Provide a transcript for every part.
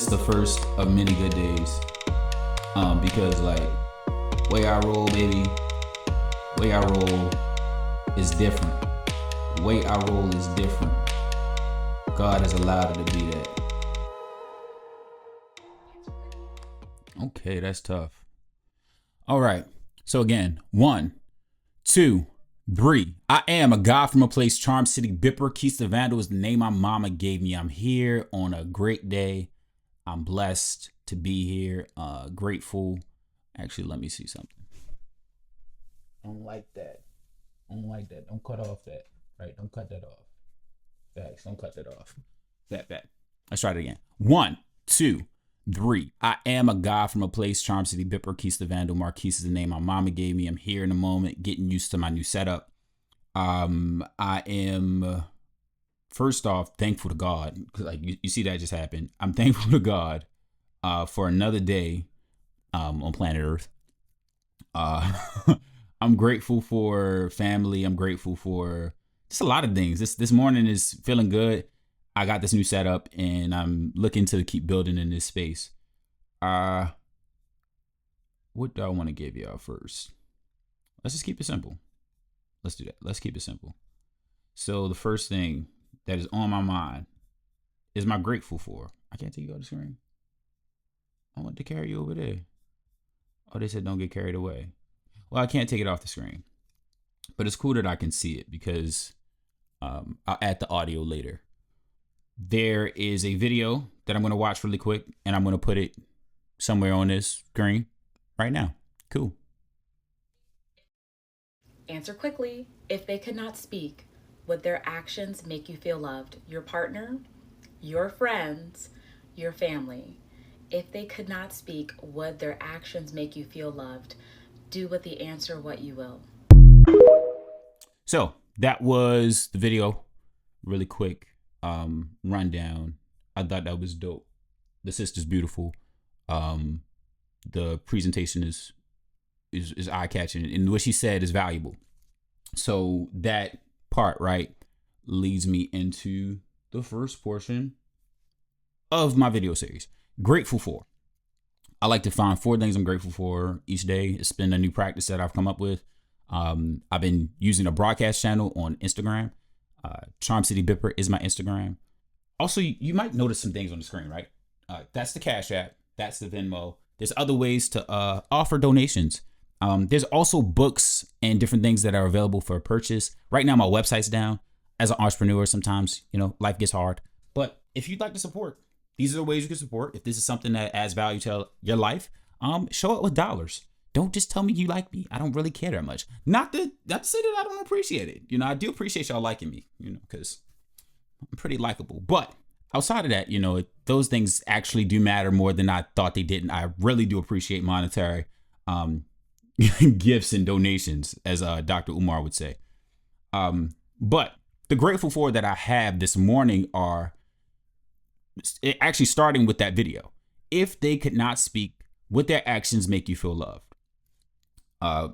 it's the first of many good days. Because like, way I roll, baby, way I roll is different. The way I roll is different. God has allowed it to be that. Okay, that's tough. All right. So again, 1, 2, 3. I am a God from a place, Charm City, Bipper. Keith the Vandal is the name my mama gave me. I'm here on a great day. I'm blessed to be here. Grateful. Actually, let me see something. I don't like that. I don't like that. Don't cut off that. Right? Don't cut that off. Facts. Don't cut that off. That. Let's try it again. 1, 2, 3. I am a God from a place, Charm City, Bipper. Keith the Vandal. Marquise is the name my mama gave me. I'm here in a moment, getting used to my new setup. I am first off thankful to God. Like you see that just happened. I'm thankful to God for another day on planet Earth. I'm grateful for family. I'm grateful for just a lot of things. This morning is feeling good. I got this new setup and I'm looking to keep building in this space. What do I want to give y'all first? Let's just keep it simple. Let's do that. Let's keep it simple. So the first thing that is on my mind is my grateful for. I can't take you off the screen. I want to carry you over there. Oh, they said don't get carried away. Well, I can't take it off the screen, but it's cool that I can see it because I'll add the audio later. There is a video that I'm going to watch really quick and I'm going to put it somewhere on this screen right now. Cool. Answer quickly. If they could not speak, would their actions make you feel loved? Your partner, your friends, your family. If they could not speak, would their actions make you feel loved? Do with the answer what you will. So that was the video. Really quick rundown. I thought that was dope. The sister's beautiful. The presentation is eye-catching, and what she said is valuable. So that part, right, leads me into the first portion of my video series. Grateful for. I like to find 4 things I'm grateful for each day. It's been a new practice that I've come up with. I've been using a broadcast channel on Instagram. Charm City Bipper is my Instagram. Also, you might notice some things on the screen, right? That's the Cash App. That's the Venmo. There's other ways to offer donations. There's also books and different things that are available for purchase. Right now, my website's down. As an entrepreneur, sometimes, life gets hard. But if you'd like to support, these are the ways you can support. If this is something that adds value to your life, show it with dollars. Don't just tell me you like me. I don't really care that much. Not to say that I don't appreciate it. I do appreciate y'all liking me, because I'm pretty likable. But outside of that, those things actually do matter more than I thought they didn't. I really do appreciate monetary gifts and donations, as Dr. Umar would say. But the grateful for that I have this morning are actually starting with that video. If they could not speak, would their actions make you feel loved? I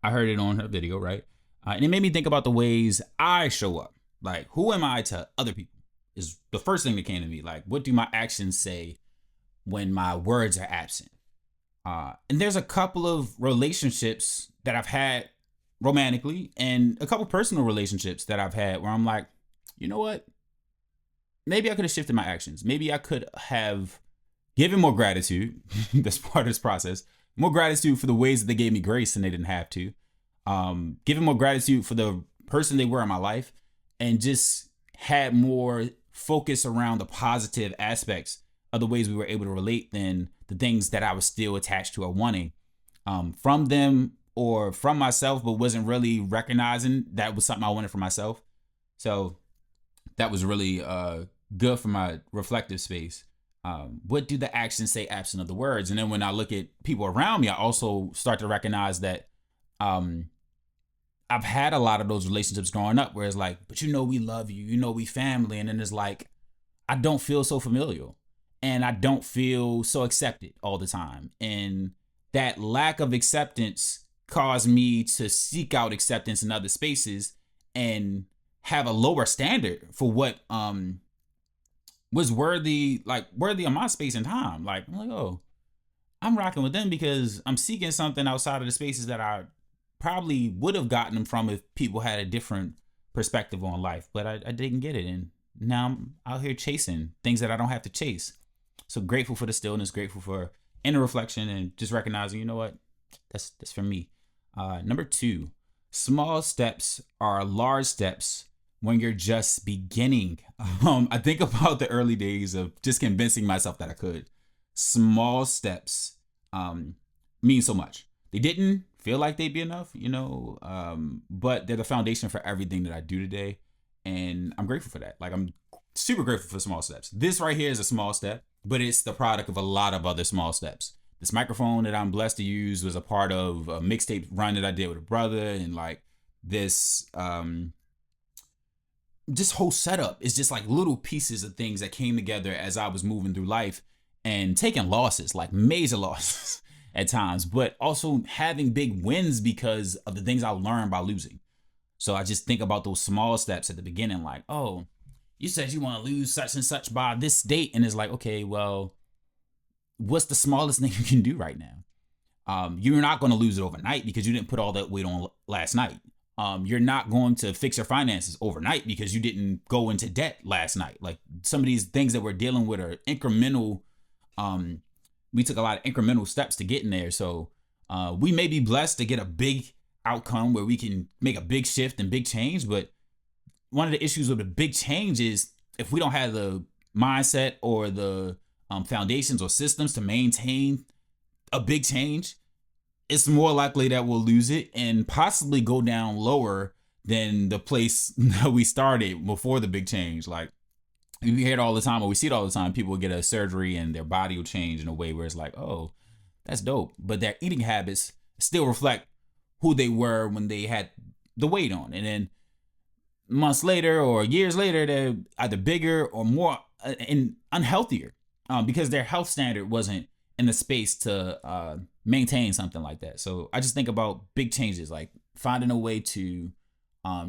heard it on her video, right? And it made me think about the ways I show up. Like, who am I to other people is the first thing that came to me. Like, what do my actions say when my words are absent? And there's a couple of relationships that I've had romantically and a couple personal relationships that I've had where I'm like, you know what? Maybe I could have shifted my actions. Maybe I could have given more gratitude. That's part of this process. More gratitude for the ways that they gave me grace and they didn't have to. Giving more gratitude for the person they were in my life, and just had more focus around the positive aspects of the ways we were able to relate than the things that I was still attached to or wanting from them or from myself, but wasn't really recognizing that was something I wanted for myself. So that was really good for my reflective space. What do the actions say absent of the words? And then when I look at people around me, I also start to recognize that I've had a lot of those relationships growing up where it's like, but we love you, we family. And then it's like, I don't feel so familial and I don't feel so accepted all the time. And that lack of acceptance caused me to seek out acceptance in other spaces and have a lower standard for what was worthy of my space and time. Like, I'm like, oh, I'm rocking with them because I'm seeking something outside of the spaces that I probably would have gotten them from if people had a different perspective on life. But I didn't get it. And now I'm out here chasing things that I don't have to chase. So grateful for the stillness, grateful for inner reflection and just recognizing, you know what, that's for me. Number two, small steps are large steps when you're just beginning. I think about the early days of just convincing myself that I could. Small steps mean so much. They didn't feel like they'd be enough, but they're the foundation for everything that I do today. And I'm grateful for that. Like, I'm super grateful for small steps. This right here is a small step, but it's the product of a lot of other small steps. This microphone that I'm blessed to use was a part of a mixtape run that I did with a brother, and like this this whole setup is just like little pieces of things that came together as I was moving through life and taking losses, like major losses at times, but also having big wins because of the things I learned by losing. So I just think about those small steps at the beginning, like, oh, you said you want to lose such and such by this date. And it's like, okay, well, what's the smallest thing you can do right now? You're not going to lose it overnight because you didn't put all that weight on last night. You're not going to fix your finances overnight because you didn't go into debt last night. Like, some of these things that we're dealing with are incremental. We took a lot of incremental steps to get in there. So we may be blessed to get a big outcome where we can make a big shift and big change. But one of the issues with a big change is if we don't have the mindset or the foundations or systems to maintain a big change, it's more likely that we'll lose it and possibly go down lower than the place that we started before the big change. Like, we hear it all the time, or we see it all the time. People will get a surgery and their body will change in a way where it's like, oh, that's dope. But their eating habits still reflect who they were when they had the weight on. And then months later or years later, they're either bigger or more and unhealthier because their health standard wasn't in the space to maintain something like that. So I just think about big changes, like finding a way to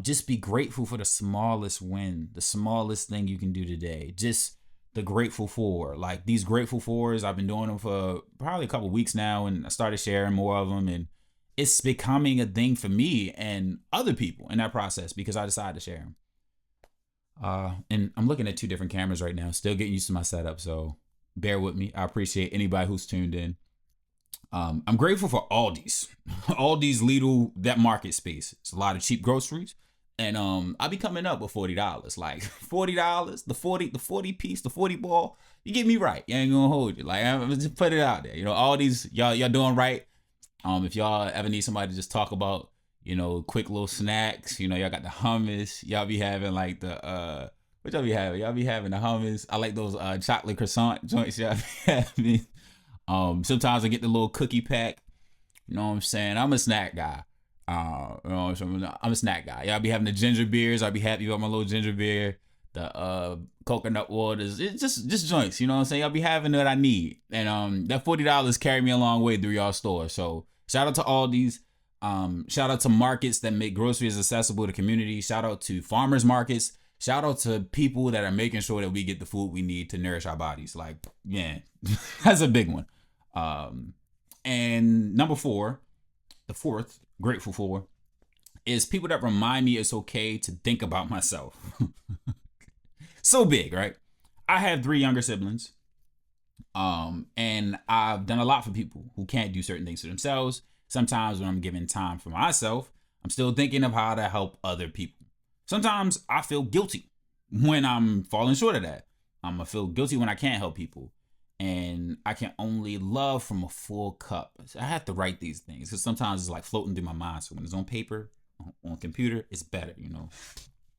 just be grateful for the smallest win, the smallest thing you can do today. Just the grateful for, like these grateful fours, I've been doing them for probably a couple of weeks now, and I started sharing more of them, and it's becoming a thing for me and other people in that process because I decided to share them. And I'm looking at two different cameras right now, still getting used to my setup, so bear with me. I appreciate anybody who's tuned in. I'm grateful for Aldi's, Aldi's, Lidl, that market space. It's a lot of cheap groceries, and I'll be coming up with $40, like $40, the 40 piece, the 40 ball. You get me right, you ain't gonna hold you. Like, I'm just put it out there. Aldi's, y'all doing right. If y'all ever need somebody to just talk about, quick little snacks, y'all got the hummus. Y'all be having like the what y'all be having? Y'all be having the hummus. I like those chocolate croissant joints y'all be having. Sometimes I get the little cookie pack. You know what I'm saying? I'm a snack guy. I'm a snack guy. Y'all be having the ginger beers. I'll be happy about my little ginger beer. The coconut waters. It's just joints. You know what I'm saying? Y'all be having what I need. And that $40 carried me a long way through y'all store. So shout out to Aldi's. Shout out to markets that make groceries accessible to community. Shout out to farmers markets. Shout out to people that are making sure that we get the food we need to nourish our bodies. Like, yeah, that's a big one. And number four, the fourth, grateful for, is people that remind me it's okay to think about myself. So big, right? I have 3 younger siblings. And I've done a lot for people who can't do certain things for themselves. Sometimes when I'm giving time for myself, I'm still thinking of how to help other people. Sometimes I feel guilty when I'm falling short of that. I'm gonna feel guilty when I can't help people. And I can only love from a full cup. I have to write these things because sometimes it's like floating through my mind. So when it's on paper, on computer, it's better,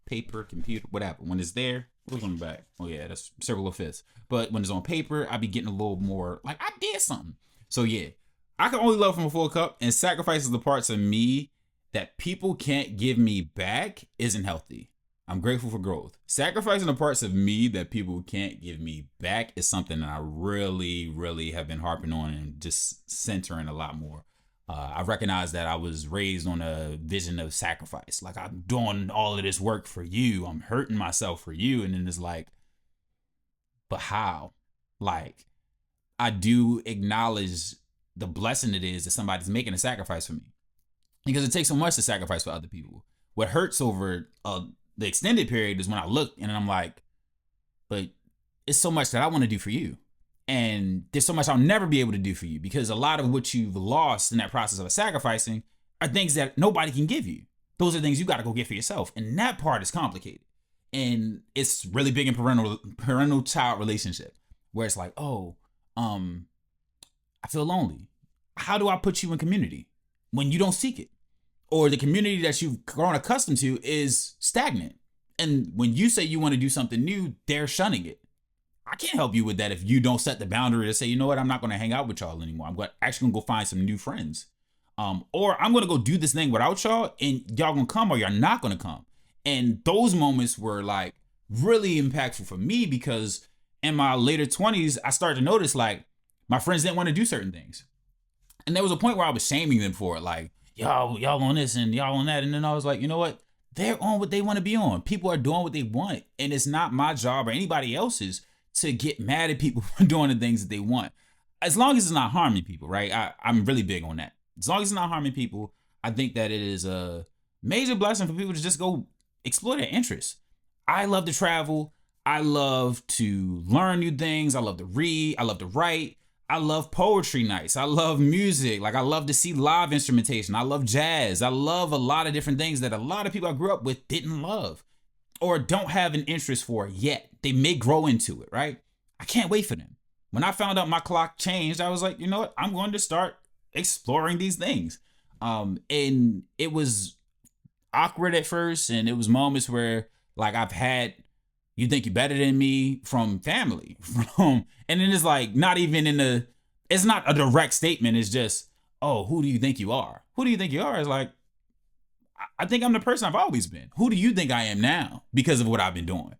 Paper, computer, whatever. When it's there, what's on the back? Oh yeah, that's circle of fifths. But when it's on paper, I be getting a little more like I did something. So yeah, I can only love from a full cup, and sacrifices the parts of me that people can't give me back isn't healthy. I'm grateful for growth. Sacrificing the parts of me that people can't give me back is something that I really, really have been harping on and just centering a lot more. I recognize that I was raised on a vision of sacrifice. Like, I'm doing all of this work for you. I'm hurting myself for you. And then it's like, but how? Like, I do acknowledge the blessing it is that somebody's making a sacrifice for me, because it takes so much to sacrifice for other people. What hurts over the extended period is when I look and I'm like, but it's so much that I want to do for you. And there's so much I'll never be able to do for you, because a lot of what you've lost in that process of sacrificing are things that nobody can give you. Those are things you got to go get for yourself. And that part is complicated. And it's really big in parental child relationship, where it's like, oh, I feel lonely. How do I put you in community when you don't seek it? Or the community that you've grown accustomed to is stagnant. And when you say you want to do something new, they're shunning it. I can't help you with that if you don't set the boundary to say, you know what, I'm not going to hang out with y'all anymore. I'm actually going to go find some new friends. Or I'm going to go do this thing without y'all, and y'all going to come or y'all not going to come. And those moments were like really impactful for me, because in my later 20s, I started to notice like my friends didn't want to do certain things. And there was a point where I was shaming them for it. Like, y'all on this and y'all on that. And then I was like, you know what? They're on what they want to be on. People are doing what they want. And it's not my job or anybody else's to get mad at people for doing the things that they want. As long as it's not harming people, right? I'm really big on that. As long as it's not harming people, I think that it is a major blessing for people to just go explore their interests. I love to travel. I love to learn new things. I love to read. I love to write. I love poetry nights. I love music. Like, I love to see live instrumentation. I love jazz. I love a lot of different things that a lot of people I grew up with didn't love or don't have an interest for yet. They may grow into it, right? I can't wait for them. When I found out my clock changed, I was like, you know what? I'm going to start exploring these things. And it was awkward at first. And it was moments where like I've had, you think you're better than me from family, and then it's like not even it's not a direct statement. It's just, oh, who do you think you are? Who do you think you are? It's like, I think I'm the person I've always been. Who do you think I am now because of what I've been doing?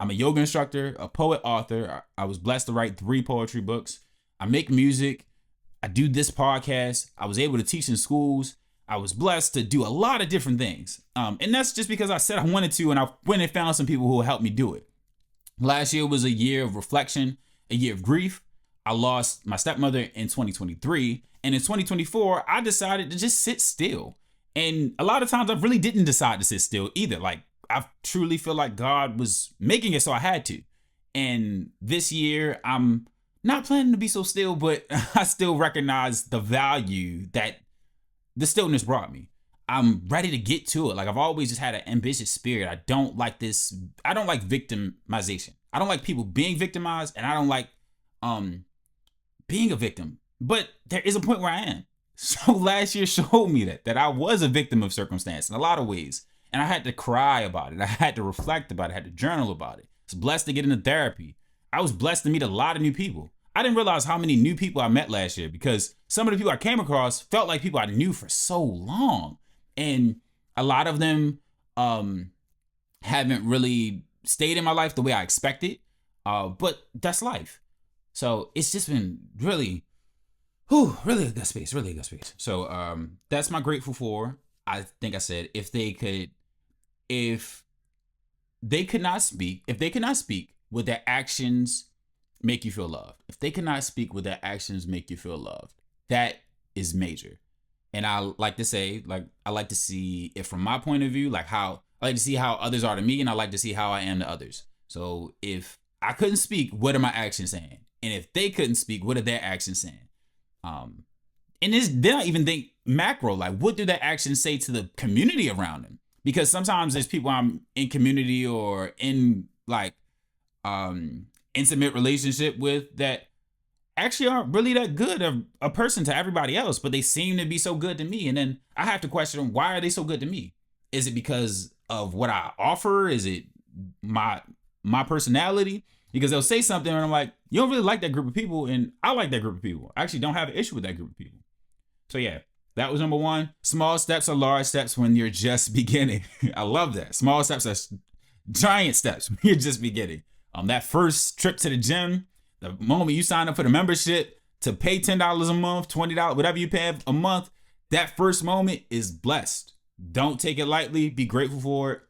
I'm a yoga instructor, a poet, author. I was blessed to write 3 poetry books. I make music. I do this podcast. I was able to teach in schools. I was blessed to do a lot of different things. And that's just because I said I wanted to, and I went and found some people who will help me do it. Last year was a year of reflection, a year of grief. I lost my stepmother in 2023. And in 2024, I decided to just sit still. And a lot of times I really didn't decide to sit still either. Like, I truly feel like God was making it so I had to. And this year, I'm not planning to be so still, but I still recognize the value that the stillness brought me. I'm ready to get to it. Like, I've always just had an ambitious spirit. I don't like victimization. I don't like people being victimized, and I don't like being a victim. But there is a point where I am. So last year showed me that I was a victim of circumstance in a lot of ways. And I had to cry about it. I had to reflect about it. I had to journal about it. I was blessed to get into therapy. I was blessed to meet a lot of new people. I didn't realize how many new people I met last year, because some of the people I came across felt like people I knew for so long. And a lot of them haven't really stayed in my life the way I expected. But that's life. So it's just been really a good space, really a good space. So that's my grateful for. I think I said if they could not speak, would their actions make you feel loved? If they could not speak, would their actions make you feel loved? That is major. And I like to say, like, I like to see it from my point of view, like how I like to see how others are to me, and I like to see how I am to others. So if I couldn't speak, what are my actions saying? And if they couldn't speak, what are their actions saying? And then I even think macro, like, what do their actions say to the community around them? Because sometimes there's people I'm in community or in like intimate relationship with that actually aren't really that good of a person to everybody else, but they seem to be so good to me. And then I have to question, why are they so good to me? Is it because of what I offer? Is it my personality? Because they'll say something and I'm like, you don't really like that group of people, and I like that group of people. I actually don't have an issue with that group of people. So yeah, that was number 1. Small steps are large steps when you're just beginning. I love that. Small steps are giant steps when you're just beginning. That first trip to the gym, the moment you sign up for the membership to pay $10 a month, $20, whatever you pay a month, that first moment is blessed. Don't take it lightly. Be grateful for it.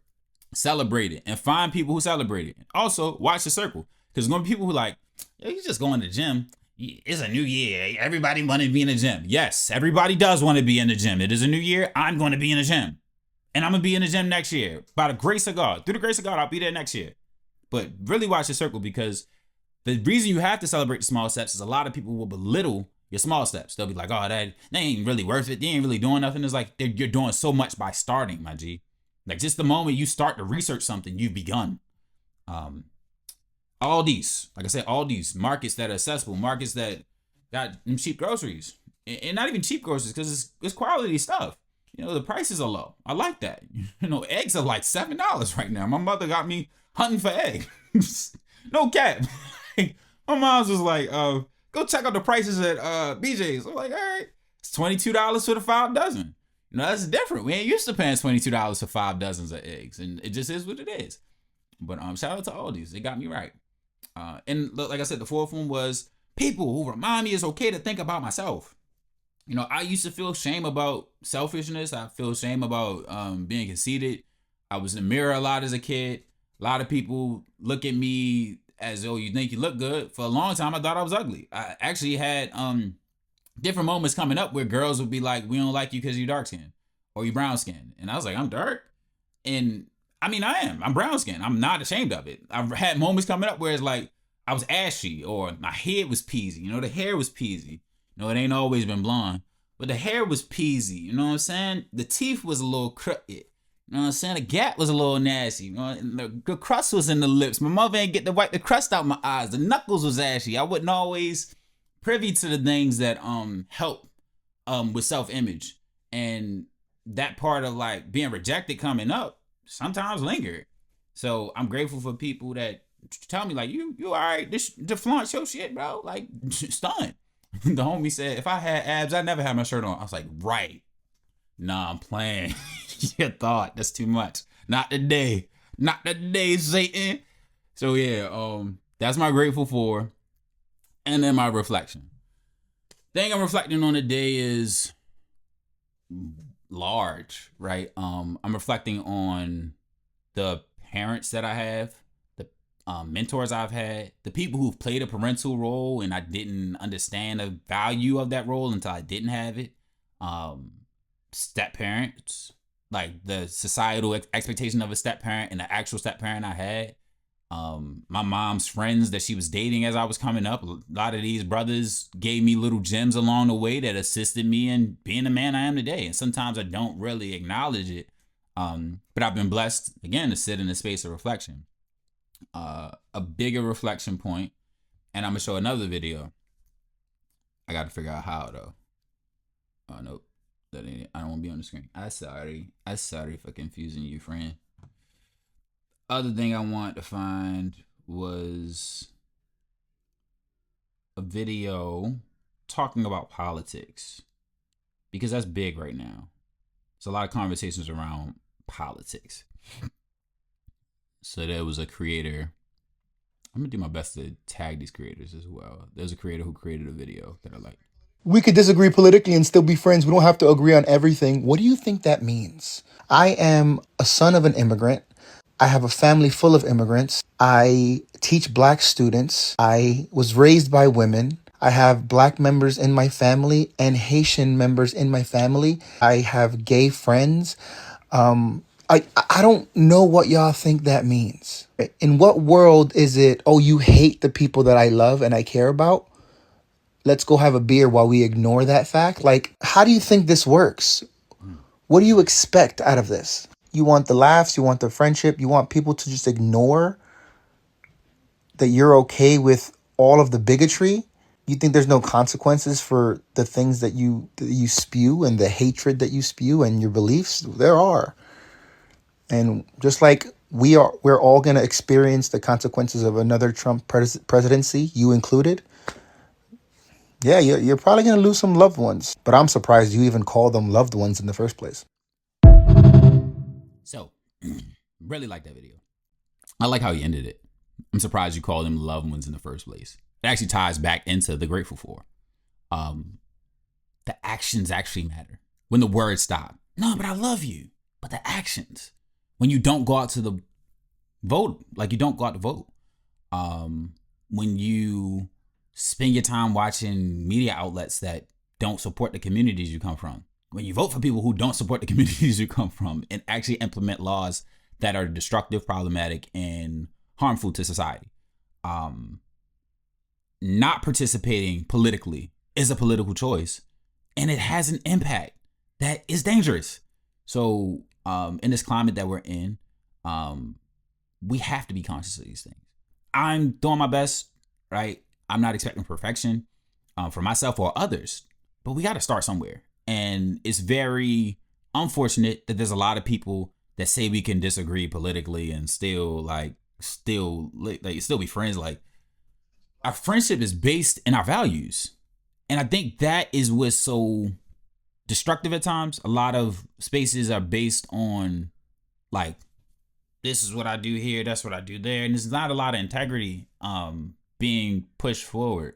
Celebrate it and find people who celebrate it. Also, watch the circle. Because there's going to be people who like, yo, you just going to the gym. It's a new year. Everybody want to be in the gym. Yes, everybody does want to be in the gym. It is a new year. I'm going to be in the gym. And I'm going to be in the gym next year. By the grace of God. Through the grace of God, I'll be there next year. But really watch your circle, because the reason you have to celebrate the small steps is a lot of people will belittle your small steps. They'll be like, oh, they ain't really worth it. They ain't really doing nothing. It's like you're doing so much by starting, my G. Like just the moment you start to research something, you've begun. All these, like I said, all these markets that are accessible, markets that got them cheap groceries, and not even cheap groceries, because it's quality stuff. You know, the prices are low. I like that. You know, eggs are like $7 right now. My mother got me hunting for eggs. No cap. My mom's was like, go check out the prices at BJ's. I'm like, all right, it's $22 for the 5 dozen. You know, that's different. We ain't used to paying $22 for 5 dozens of eggs, and it just is what it is. But shout out to all these. They got me right. And like I said, the fourth one was people who remind me it's okay to think about myself. You know, I used to feel shame about selfishness. I feel shame about being conceited. I was in the mirror a lot as a kid. A lot of people look at me as though you think you look good. For a long time, I thought I was ugly. I actually had different moments coming up where girls would be like, we don't like you because you're dark skinned or you brown skinned. And I was like, I'm dark. And I mean, I am. I'm brown skinned. I'm not ashamed of it. I've had moments coming up where it's like I was ashy or my head was peasy. You know, the hair was peasy. You know, it ain't always been blonde, but the hair was peasy. You know what I'm saying? The teeth was a little crooked. You know what I'm saying? The gap was a little nasty. You know, the crust was in the lips. My mother ain't get to wipe the crust out my eyes. The knuckles was ashy. I wasn't always privy to the things that help with self-image. And that part of like being rejected coming up sometimes lingered. So I'm grateful for people that tell me like, you all right, this to flaunt your shit, bro. Like, stunned. The homie said, if I had abs, I'd never have my shirt on. I was like, right. Nah, I'm playing. You thought that's too much. Not today. Not today, Satan. So yeah, that's my grateful for. And then my reflection. Thing I'm reflecting on today is large, right? I'm reflecting on the parents that I have, the mentors I've had, the people who've played a parental role and I didn't understand the value of that role until I didn't have it. Step parents, like the societal expectation of a step parent and the actual step parent I had. My mom's friends that she was dating as I was coming up. A lot of these brothers gave me little gems along the way that assisted me in being the man I am today. And sometimes I don't really acknowledge it. But I've been blessed again to sit in a space of reflection. A bigger reflection point, and I'm gonna show another video. I gotta figure out how though. Oh nope. That ain't it. I don't want to be on the screen. I'm sorry for confusing you, friend. Other thing I wanted to find was a video talking about politics, because that's big right now. There's a lot of conversations around politics. So there was a creator. I'm gonna do my best to tag these creators as well. There's a creator who created a video that I like. We could disagree politically and still be friends. We don't have to agree on everything. What do you think that means? I am a son of an immigrant. I have a family full of immigrants. I teach black students. I was raised by women. I have black members in my family and Haitian members in my family. I have gay friends. I don't know what y'all think that means. In what world is it, oh, you hate the people that I love and I care about? Let's go have a beer while we ignore that fact. Like, how do you think this works? What do you expect out of this? You want the laughs, you want the friendship, you want people to just ignore that you're okay with all of the bigotry? You think there's no consequences for the things that you spew and the hatred that you spew and your beliefs? There are. And just like we're all going to experience the consequences of another Trump presidency, you included. Yeah, you're probably going to lose some loved ones. But I'm surprised you even call them loved ones in the first place. So, really like that video. I like how he ended it. I'm surprised you called them loved ones in the first place. It actually ties back into the grateful for. The actions actually matter. When the words stop. No, but I love you. But the actions. When you don't go out to the vote, like you don't go out to vote. when you spend your time watching media outlets that don't support the communities you come from, when you vote for people who don't support the communities you come from, and actually implement laws that are destructive, problematic, and harmful to society. Not participating politically is a political choice, and it has an impact that is dangerous. So in this climate that we're in, we have to be conscious of these things. I'm doing my best, right? I'm not expecting perfection for myself or others, but we got to start somewhere. And it's very unfortunate that there's a lot of people that say we can disagree politically and still be friends. Like, our friendship is based in our values. And I think that is what's so destructive at times. A lot of spaces are based on, like, this is what I do here, that's what I do there. And there's not a lot of integrity being pushed forward.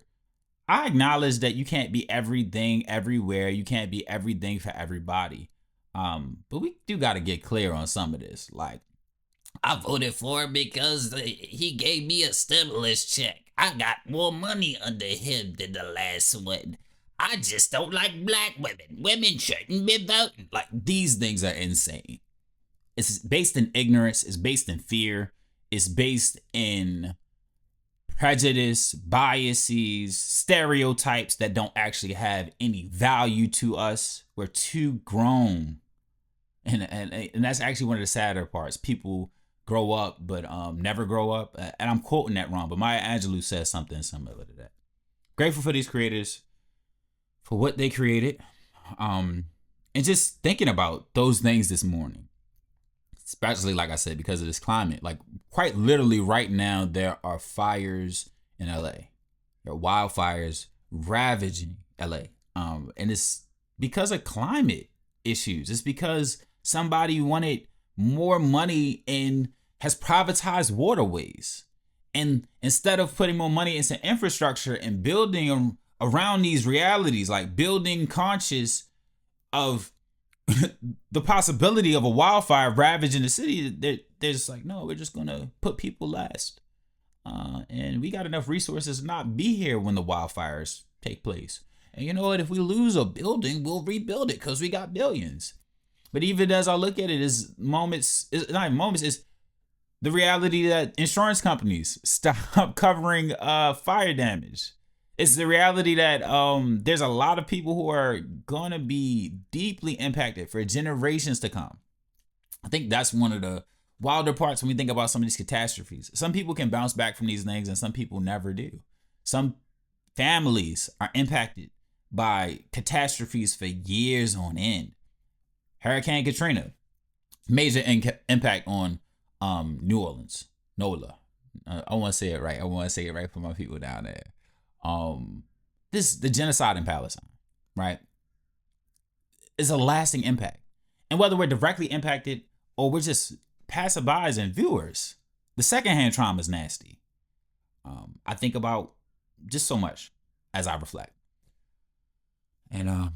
I acknowledge that you can't be everything everywhere. You can't be everything for everybody. But we do got to get clear on some of this. Like, I voted for him because he gave me a stimulus check. I got more money under him than the last one. I just don't like black women. Women shouldn't be voting. Like, these things are insane. It's based in ignorance. It's based in fear. It's based in prejudice, biases, stereotypes that don't actually have any value to us. We're too grown. And that's actually one of the sadder parts. People grow up, but never grow up. And I'm quoting that wrong, but Maya Angelou says something similar to that. Grateful for these creators, for what they created. And just thinking about those things this morning. Especially, like I said, because of this climate. Like, quite literally right now, there are fires in LA. There are wildfires ravaging LA. And it's because of climate issues. It's because somebody wanted more money and has privatized waterways. And instead of putting more money into infrastructure and building around these realities, like building conscious of the possibility of a wildfire ravaging the city, they're just like, no, we're just gonna put people last, and we got enough resources to not be here when the wildfires take place. And you know what? If we lose a building, we'll rebuild it because we got billions. But even as I look at it, is the reality that insurance companies stop covering fire damage. It's the reality that there's a lot of people who are going to be deeply impacted for generations to come. I think that's one of the wilder parts when we think about some of these catastrophes. Some people can bounce back from these things and some people never do. Some families are impacted by catastrophes for years on end. Hurricane Katrina, major impact on New Orleans, NOLA. I want to say it right. I want to say it right for my people down there. The genocide in Palestine, right, is a lasting impact. And whether we're directly impacted or we're just passerbys and viewers, the secondhand trauma is nasty. I think about just so much as I reflect. And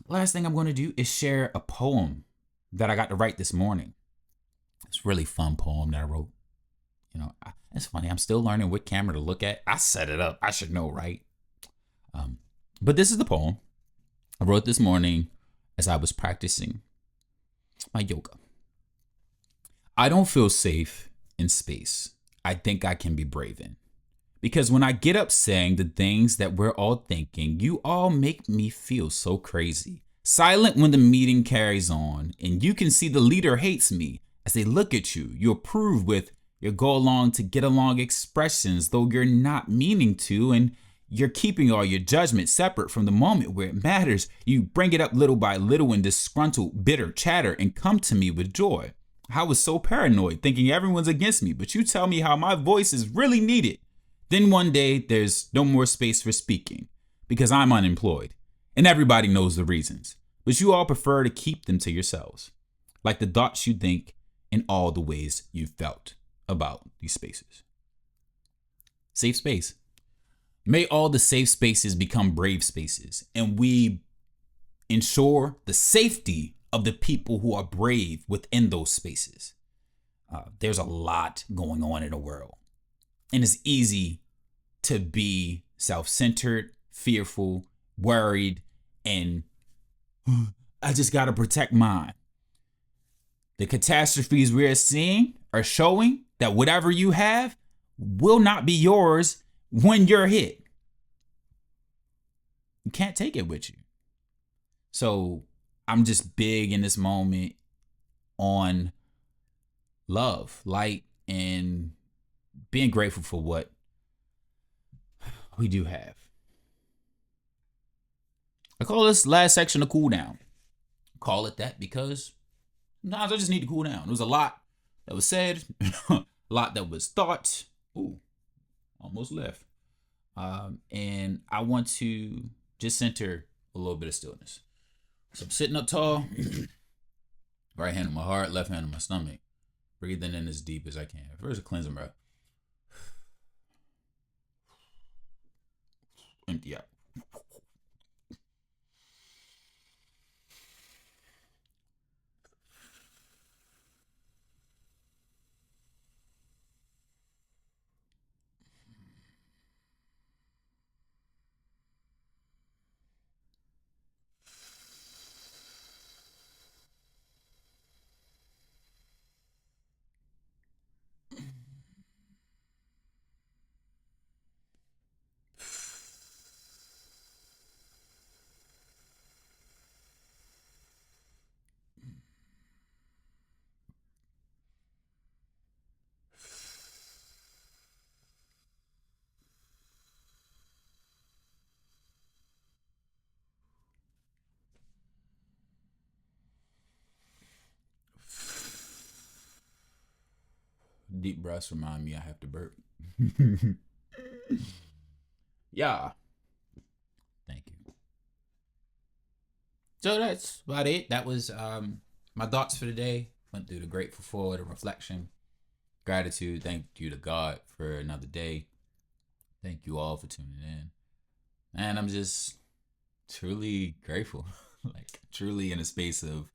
last thing I'm going to do is share a poem that I got to write this morning. It's a really fun poem that I wrote. You know, it's funny. I'm still learning what camera to look at. I set it up. I should know, right? But this is the poem I wrote this morning as I was practicing my yoga. I don't feel safe in space I think I can be brave in. Because when I get up saying the things that we're all thinking, you all make me feel so crazy. Silent when the meeting carries on, and you can see the leader hates me as they look at you. You approve with your go along to get along expressions, though you're not meaning to, and you're keeping all your judgment separate from the moment where it matters. You bring it up little by little in disgruntled, bitter chatter and come to me with joy. I was so paranoid, thinking everyone's against me, but you tell me how my voice is really needed. Then one day, there's no more space for speaking, because I'm unemployed, and everybody knows the reasons, but you all prefer to keep them to yourselves, like the thoughts you think and all the ways you've felt about these spaces. Safe space. May all the safe spaces become brave spaces, and we ensure the safety of the people who are brave within those spaces. There's a lot going on in the world, and it's easy to be self-centered, fearful, worried, and I just got to protect mine. The catastrophes we're seeing are showing that whatever you have will not be yours when you're hit. You can't take it with you. So I'm just big in this moment on love, light, and being grateful for what we do have. I call this last section a cool down. Call it that because sometimes I just need to cool down. There was a lot that was said, a lot that was thought. Ooh, almost left. And I want to just center a little bit of stillness. So I'm sitting up tall, right hand on my heart, left hand on my stomach, breathing in as deep as I can. First, a cleansing breath. Empty out. Deep breaths remind me I have to burp. Yeah. Thank you. So that's about it. That was my thoughts for the day. Went through the grateful for, the reflection, gratitude. Thank you to God for another day. Thank you all for tuning in. And I'm just truly grateful. Like truly in a space of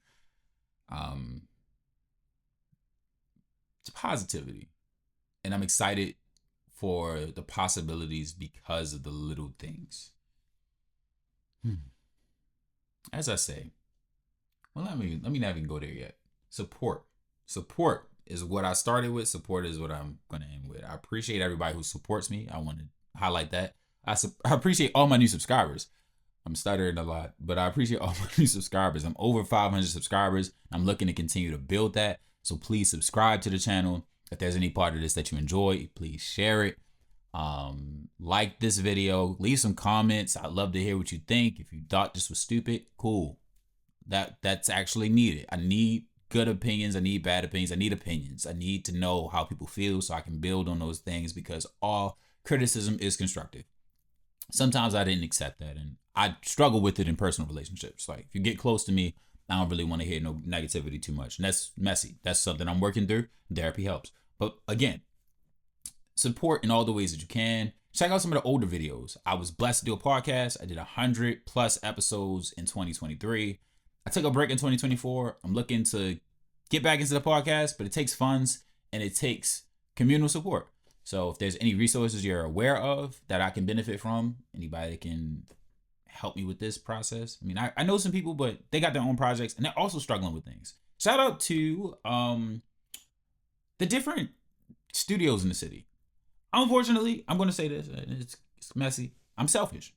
positivity. And I'm excited for the possibilities because of the little things. As I say, well, let me not even go there yet. Support is what I started with. Support is what I'm going to end with. I appreciate everybody who supports me. I want to highlight that. I appreciate all my new subscribers. I'm stuttering a lot, but I appreciate all my new subscribers. I'm over 500 subscribers. I'm looking to continue to build that. So please subscribe to the channel. If there's any part of this that you enjoy, please share it. Like this video, leave some comments. I'd love to hear what you think. If you thought this was stupid, cool. That's actually needed. I need good opinions. I need bad opinions. I need opinions. I need to know how people feel so I can build on those things, because all criticism is constructive. Sometimes I didn't accept that, and I struggle with it in personal relationships. Like if you get close to me, I don't really want to hear no negativity too much. And that's messy. That's something I'm working through. Therapy helps. But again, support in all the ways that you can. Check out some of the older videos. I was blessed to do a podcast. I did 100+ episodes in 2023. I took a break in 2024. I'm looking to get back into the podcast, but it takes funds and it takes communal support. So if there's any resources you're aware of that I can benefit from, anybody that can help me with this process. I mean, I know some people, but they got their own projects and they're also struggling with things. Shout out to the different studios in the city. Unfortunately, I'm going to say this. It's messy. I'm selfish.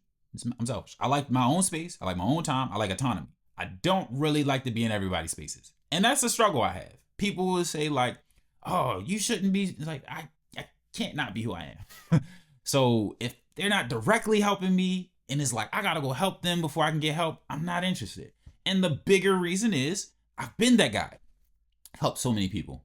I'm selfish. I like my own space. I like my own time. I like autonomy. I don't really like to be in everybody's spaces. And that's a struggle I have. People will say like, oh, you shouldn't be. Like, I can't not be who I am. So if they're not directly helping me and it's like, I got to go help them before I can get help, I'm not interested. And the bigger reason is I've been that guy. Helped so many people.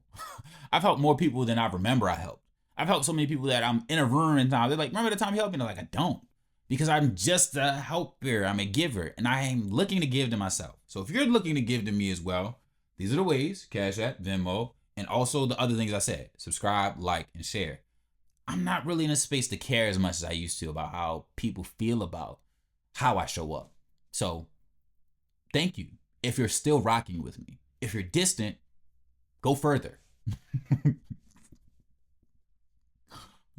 I've helped more people than I remember I helped. I've helped so many people that I'm in a room and they're like, remember the time you helped me? And I'm like, I don't. Because I'm just a helper. I'm a giver. And I am looking to give to myself. So if you're looking to give to me as well, these are the ways: Cash App, Venmo, and also the other things I said. Subscribe, like, and share. I'm not really in a space to care as much as I used to about how people feel about how I show up. So thank you if you're still rocking with me. If you're distant, go further.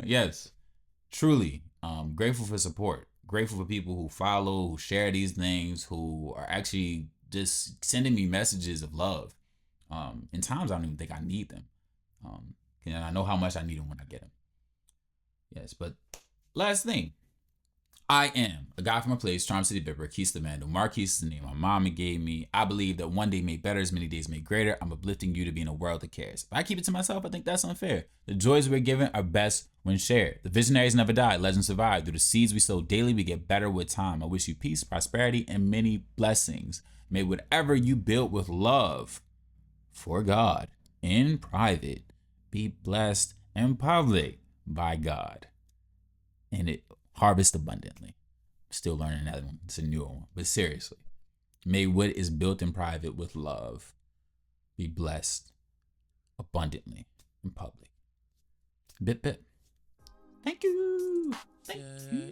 Yes, truly, Grateful for support. Grateful for people who follow, who share these things, who are actually just sending me messages of love. In times I don't even think I need them. And I know how much I need them when I get them. Yes, but last thing. I am a guy from a place, Charm City, Bipper, Keith the man. Marquise is the name my mama gave me. I believe that one day made better, as many days made greater. I'm uplifting you to be in a world that cares. If I keep it to myself, I think that's unfair. The joys we're given are best when shared. The visionaries never die, legends survive. Through the seeds we sow daily, we get better with time. I wish you peace, prosperity, and many blessings. May whatever you build with love for God in private be blessed in public by God. And it harvest abundantly. Still learning that one. It's a newer one. But seriously, may what is built in private with love be blessed abundantly in public. Bip bip. Thank you. Thank you.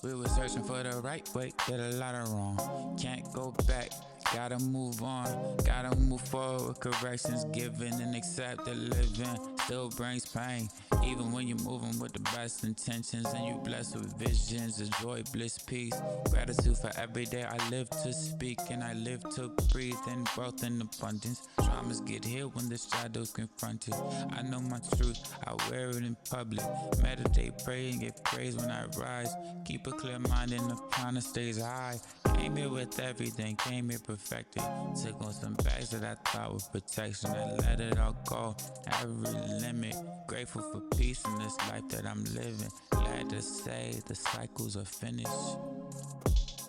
We were searching for the right way, did a lot of wrong. Can't go back, gotta move on. Gotta move forward, corrections given and accept the living. Still brings pain, even when you're moving with the best intentions. And you blessed with visions of joy, bliss, peace. Gratitude for every day I live to speak and I live to breathe in wealth and abundance. Traumas get healed when the shadows confronted. I know my truth, I wear it in public. Meditate, pray, and give praise when I rise. Keep a clear mind and the prana stays high. Came here with everything, came here perfected. Took on some bags that I thought were protection. I let it all go, every limit. Grateful for peace in this life that I'm living. Glad to say the cycles are finished,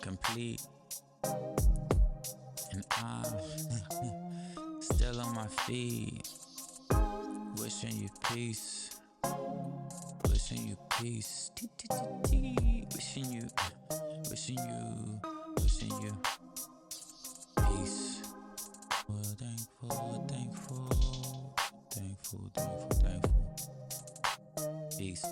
complete. And I'm still on my feet. Wishing you peace. Wishing you peace. Wishing you peace. Well, thankful. Peace.